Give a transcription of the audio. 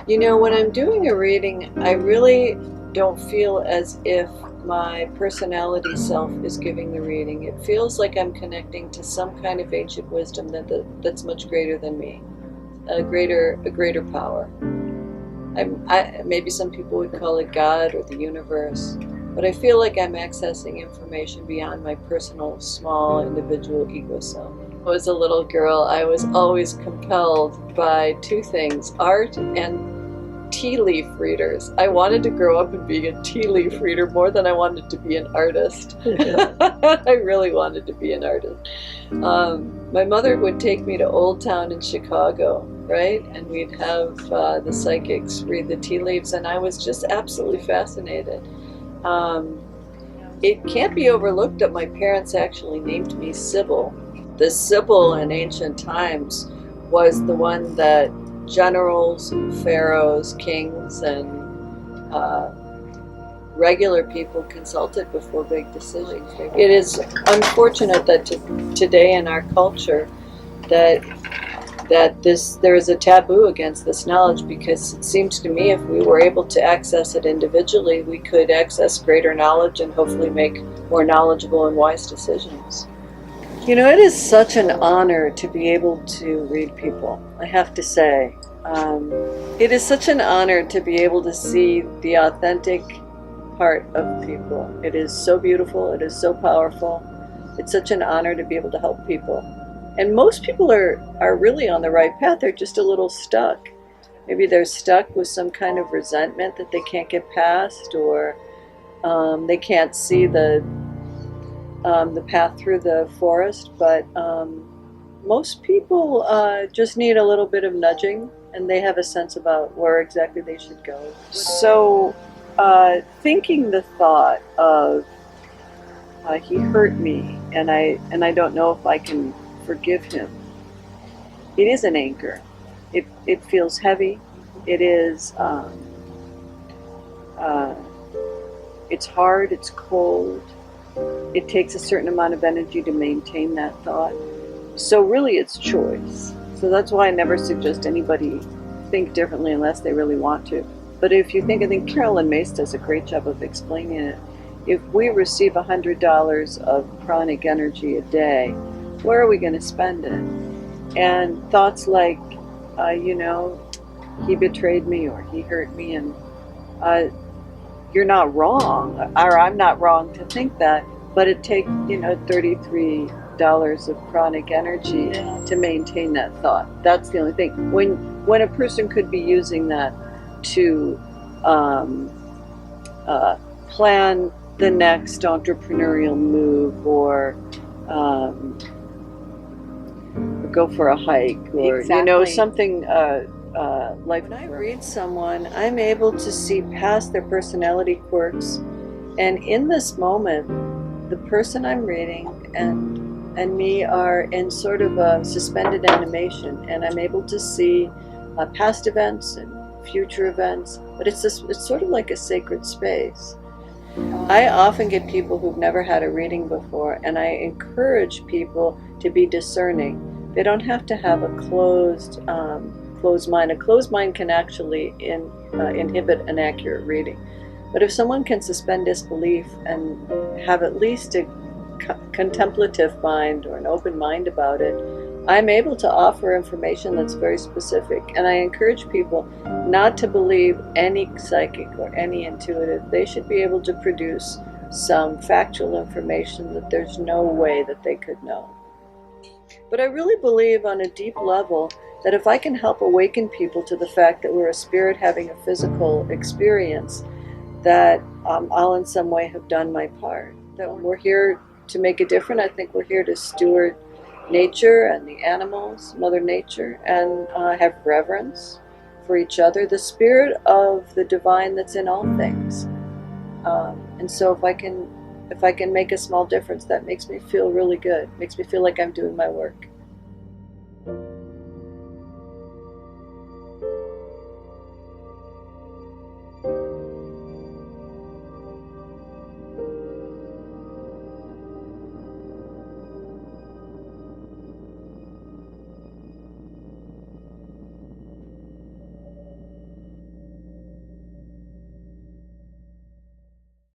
You know, when I'm doing a reading, I really don't feel as if my personality self is giving the reading. It feels like I'm connecting to some kind of ancient wisdom that's much greater than me, a greater power. Maybe some people would call it God or the universe, but I feel like I'm accessing information beyond my personal, small, individual ego self. When I was a little girl, I was always compelled by two things: art and tea leaf readers. I wanted to grow up and be a tea leaf reader more than I wanted to be an artist. I really wanted to be an artist. My mother would take me to Old Town in Chicago, right? And we'd have the psychics read the tea leaves, and I was just absolutely fascinated. Um, it can't be overlooked that my parents actually named me Sybil. The Sybil in ancient times was the one that generals, pharaohs, kings, and regular people consulted before big decisions. It is unfortunate that today in our culture that there is a taboo against this knowledge, because it seems to me if we were able to access it individually, we could access greater knowledge and hopefully make more knowledgeable and wise decisions. You know, it is such an honor to be able to read people, I have to say. It is such an honor to be able to see the authentic part of people. It is so beautiful, it is so powerful. It's such an honor to be able to help people. And most people are really on the right path, they're just a little stuck. Maybe they're stuck with some kind of resentment that they can't get past, or they can't see the path through the forest, but most people just need a little bit of nudging, and they have a sense about where exactly they should go. So, thinking the thought of he hurt me, and I don't know if I can forgive him. It is an anchor. It feels heavy. It is. It's hard. It's cold. It takes a certain amount of energy to maintain that thought. So really it's choice. So that's why I never suggest anybody think differently unless they really want to. But if you think, I think Carolyn Mace does a great job of explaining it. If we receive $100 of pranic energy a day, where are we going to spend it? And thoughts like, he betrayed me or he hurt me, and you're not wrong, or I'm not wrong to think that, but it takes, $33 of pranic energy to maintain that thought. That's the only thing. When a person could be using that to plan the next entrepreneurial move, or go for a hike, or Exactly. something like. When I read someone, I'm able to see past their personality quirks, and in this moment, the person I'm reading and me are in sort of a suspended animation, and I'm able to see past events and future events. But it's sort of like a sacred space. I often get people who've never had a reading before, and I encourage people to be discerning. They don't have to have a closed mind. A closed mind can actually inhibit an accurate reading. But if someone can suspend disbelief and have at least a contemplative mind or an open mind about it, I'm able to offer information that's very specific. And I encourage people not to believe any psychic or any intuitive. They should be able to produce some factual information that there's no way that they could know. But I really believe on a deep level that if I can help awaken people to the fact that we're a spirit having a physical experience, that I'll in some way have done my part. That we're here to make a difference. I think we're here to steward nature and the animals, Mother Nature, and have reverence for each other, the spirit of the divine that's in all things. And so if I can make a small difference, that makes me feel really good. Makes me feel like I'm doing my work.